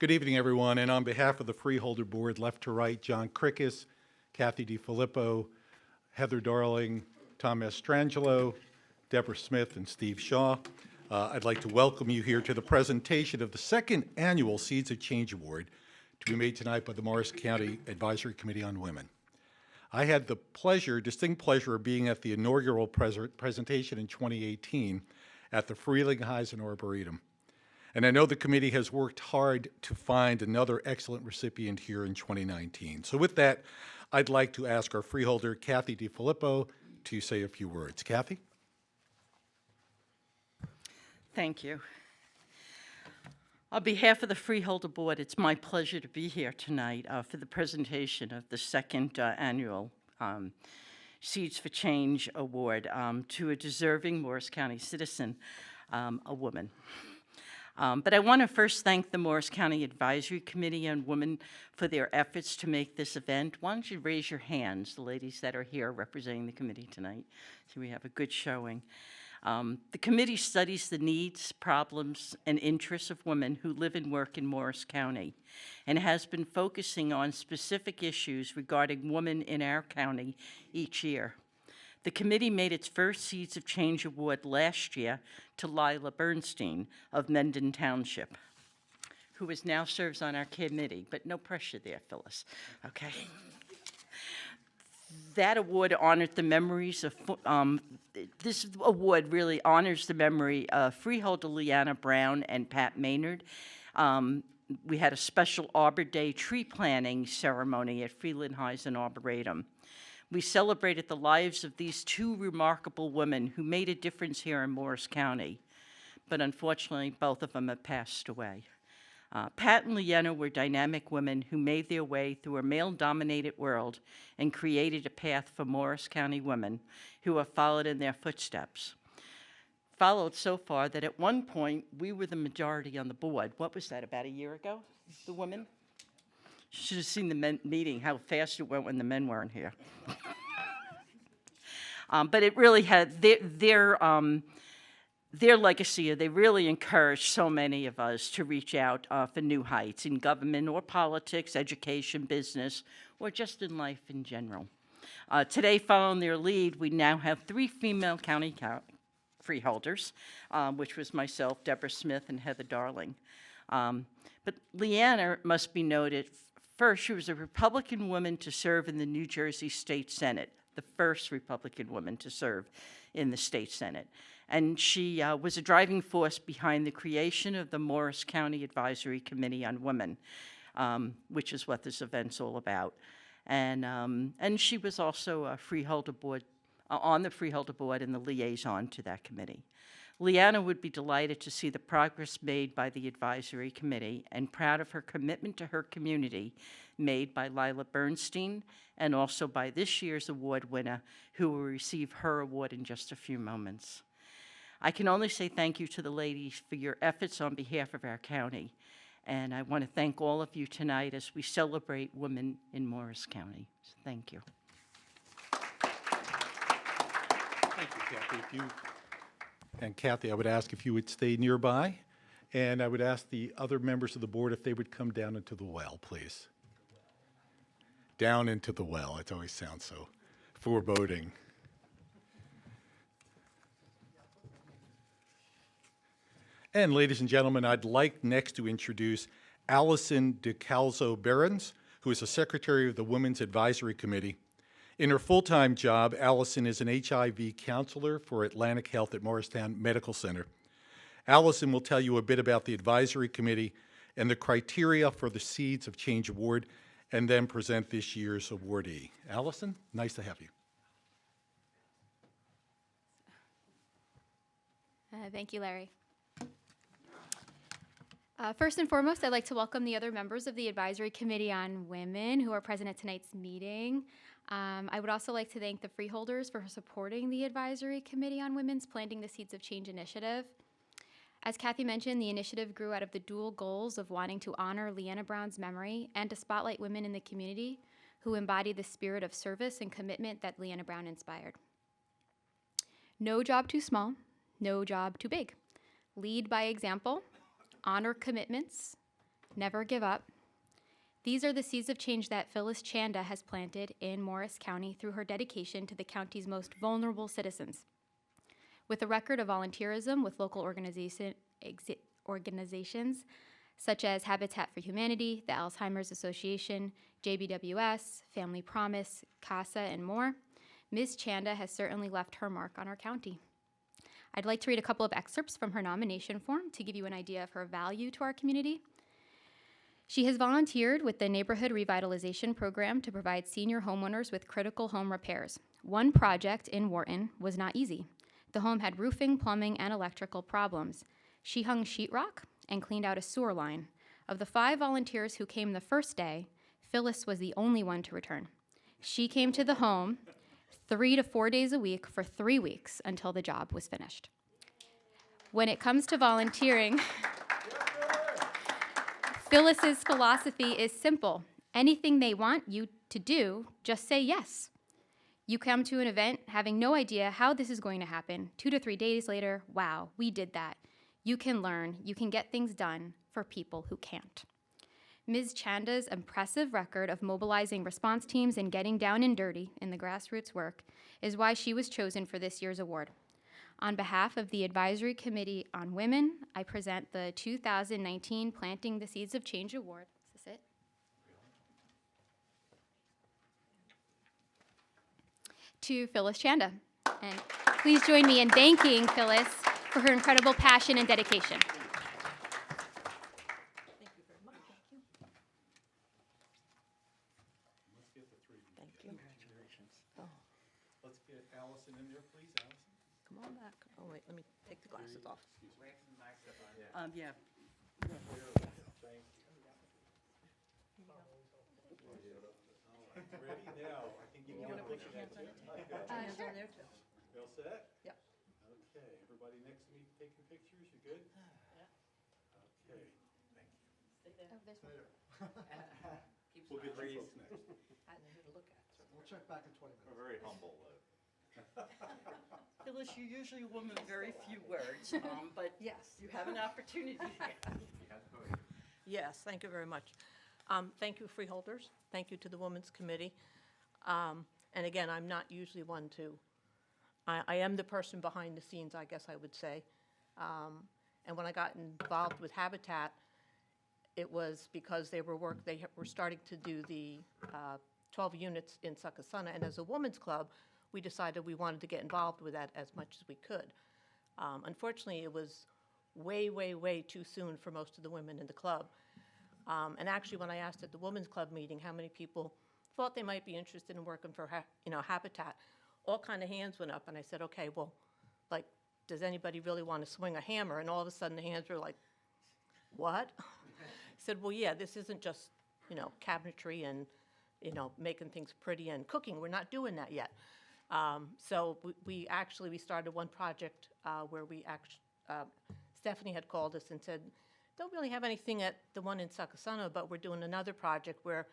Good evening, everyone. And on behalf of the Freeholder Board, left to right, John Krikis, Kathy DiFilippo, Heather Darling, Tom Estrangelo, Deborah Smith, and Steve Shaw, I'd like to welcome you here to the presentation of the second annual Seeds of Change Award to be made tonight by the Morris County Advisory Committee on Women. I had the distinct pleasure of being at the inaugural presentation in 2018 at the Frelinghuysen Arboretum. And I know the committee has worked hard to find another excellent recipient here in 2019. So with that, I'd like to ask our freeholder, Kathy DiFilippo, to say a few words. Kathy? Thank you. On behalf of the Freeholder Board, it's my pleasure to be here tonight for the presentation of the second annual Seeds for Change Award to a deserving Morris County citizen, a woman. But I want to first thank the Morris County Advisory Committee on Women for their efforts to make this event. Why don't you raise your hands, the ladies that are here representing the committee tonight, so we have a good showing. The committee studies the needs, problems, and interests of women who live and work in Morris County and has been focusing on specific issues regarding women in our county each year. The committee made its first Seeds of Change Award last year to Lila Bernstein of Mendon Township, who now serves on our committee, but no pressure there, Phyllis, okay? That award honored the memories of, this award really honors the memory of Freeholder Leanna Brown and Pat Maynard. We had a special Arbor Day tree planting ceremony at Frelinghuysen Arboretum. We celebrated the lives of these two remarkable women who made a difference here in Morris County, but unfortunately, both of them have passed away. Pat and Leanna were dynamic women who made their way through a male-dominated world and created a path for Morris County women who have followed in their footsteps. Followed so far that at one point, we were the majority on the board. What was that, about a year ago, the women? You should have seen the meeting, how fast it went when the men weren't here. But it really had their legacy. They really encouraged so many of us to reach out for new heights in government or politics, education, business, or just in life in general. Today, following their lead, we now have 3 female county freeholders, which was myself, Deborah Smith, and Heather Darling. But Leanna must be noted. First, she was a Republican woman to serve in the New Jersey State Senate, the first Republican woman to serve in the State Senate. And she was a driving force behind the creation of the Morris County Advisory Committee on Women, which is what this event's all about. And she was also a freeholder board, on the Freeholder Board and the liaison to that committee. Leanna would be delighted to see the progress made by the Advisory Committee and proud of her commitment to her community made by Lila Bernstein and also by this year's award winner, who will receive her award in just a few moments. I can only say thank you to the ladies for your efforts on behalf of our county, and I want to thank all of you tonight as we celebrate women in Morris County. So thank you. Thank you, Kathy. And Kathy, I would ask if you would stay nearby, and I would ask the other members of the board if they would come down into the well, please. Down into the well. It always sounds so foreboding. And ladies and gentlemen, I'd like next to introduce Allison DeCalzo-Behrens, who is the Secretary of the Women's Advisory Committee. In her full-time job, Allison is an HIV counselor for Atlantic Health at Morristown Medical Center. Allison will tell you a bit about the advisory committee and the criteria for the Seeds of Change Award, and then present this year's awardee. Allison, nice to have you. Thank you, Larry. First and foremost, I'd like to welcome the other members of the Advisory Committee on Women who are present at tonight's meeting. I would also like to thank the freeholders for supporting the Advisory Committee on Women's Planting the Seeds of Change initiative. As Kathy mentioned, the initiative grew out of the dual goals of wanting to honor Leanna Brown's memory and to spotlight women in the community who embody the spirit of service and commitment that Leanna Brown inspired. No job too small, no job too big. Lead by example, honor commitments, never give up. These are the seeds of change that Phyllis Chanda has planted in Morris County through her dedication to the county's most vulnerable citizens. With a record of volunteerism with local organizations such as Habitat for Humanity, the Alzheimer's Association, JBWS, Family Promise, CASA, and more, Ms. Chanda has certainly left her mark on our county. I'd like to read a couple of excerpts from her nomination form to give you an idea of her value to our community. She has volunteered with the Neighborhood Revitalization Program to provide senior homeowners with critical home repairs. One project in Wharton was not easy. The home had roofing, plumbing, and electrical problems. She hung sheetrock and cleaned out a sewer line. Of the 5 volunteers who came the first day, Phyllis was the only one to return. She came to the home 3 to 4 days a week for 3 weeks until the job was finished. When it comes to volunteering, Phyllis's philosophy is simple. Anything they want you to do, just say yes. You come to an event having no idea how this is going to happen. 2 to 3 days later, wow, we did that. You can learn, you can get things done for people who can't. Ms. Chanda's impressive record of mobilizing response teams and getting down and dirty in the grassroots work is why she was chosen for this year's award. On behalf of the Advisory Committee on Women, I present the 2019 Planting the Seeds of Change Award. Is this it? To Phyllis Chanda. And please join me in thanking Phyllis for her incredible passion and dedication. Let's get Allison in there, please. Allison? Come on back. Oh, wait, let me take the glasses off. Yeah. Ready? Now, I can give you a picture. Sure. You all set? Yep. Okay, everybody next to me taking pictures, you good? Okay, thank you. We'll get you folks next. We'll check back in 20 minutes. We're very humble, though. Phyllis, you're usually a woman of very few words, but Yes. you have an opportunity here. Yes, thank you very much. Thank you, freeholders. Thank you to the Women's Committee. And again, I'm not usually one to, I am the person behind the scenes, I guess I would say. And when I got involved with Habitat, it was because they were starting to do the 12 units in Succasunna. And as a women's club, we decided we wanted to get involved with that as much as we could. Unfortunately, it was way, way, way too soon for most of the women in the club. And actually, when I asked at the Women's Club meeting how many people thought they might be interested in working for Habitat, all kind of hands went up, and I said, okay, well, like, does anybody really want to swing a hammer? And all of a sudden, the hands were like, what? I said, well, yeah, this isn't just, cabinetry and, making things pretty and cooking. We're not doing that yet. So we started one project where Stephanie had called us and said, don't really have anything at the one in Succasunna, but we're doing another project where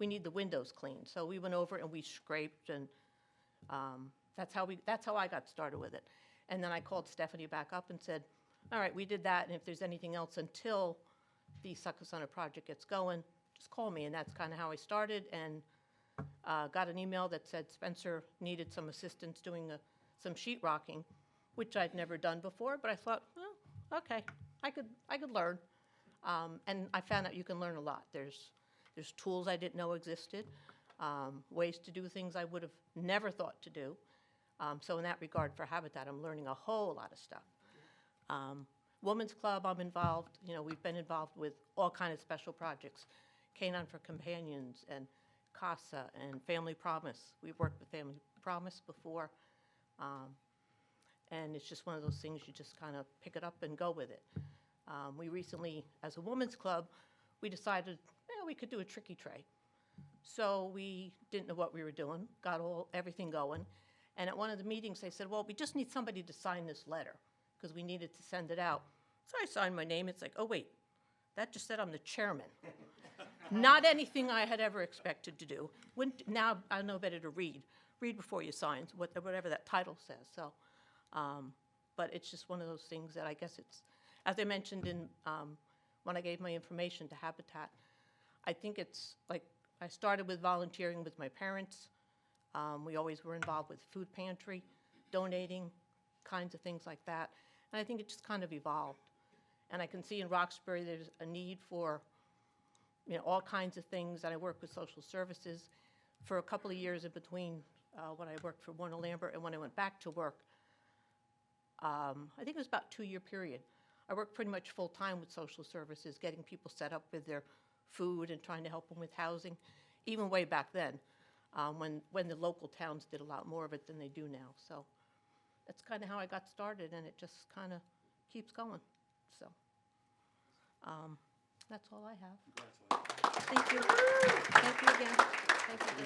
we need the windows cleaned. So we went over and we scraped, and that's how I got started with it. And then I called Stephanie back up and said, all right, we did that, and if there's anything else until the Succasunna project gets going, just call me. And that's kind of how I started, and got an email that said Spencer needed some assistance doing some sheetrocking, which I'd never done before, but I thought, well, okay, I could learn. And I found out you can learn a lot. There's tools I didn't know existed, ways to do things I would have never thought to do. So in that regard, for Habitat, I'm learning a whole lot of stuff. Women's Club, I'm involved. We've been involved with all kinds of special projects, Canine Companions and CASA and Family Promise. We've worked with Family Promise before. And it's just one of those things you just kind of pick it up and go with it. We recently, as a women's club, we decided we could do a tricky tray. So we didn't know what we were doing, got everything going. And at one of the meetings, they said, well, we just need somebody to sign this letter because we needed to send it out. So I signed my name. It's like, oh, wait, that just said I'm the chairman. Not anything I had ever expected to do. Now I know better to read. Read before you sign, whatever that title says. So, but it's just one of those things that I guess it's, as I mentioned in when I gave my information to Habitat. I think it's like, I started with volunteering with my parents. We always were involved with food pantry, donating, kinds of things like that. And I think it just kind of evolved. And I can see in Roxbury there's a need for, all kinds of things. And I work with social services for a couple of years in between when I worked for Warner Lambert and when I went back to work. I think it was about a 2-year period. I worked pretty much full-time with social services, getting people set up with their food and trying to help them with housing, even way back then, when the local towns did a lot more of it than they do now. So that's kind of how I got started, and it just kind of keeps going. So that's all I have. Thank you. Thank you again. Thank you again.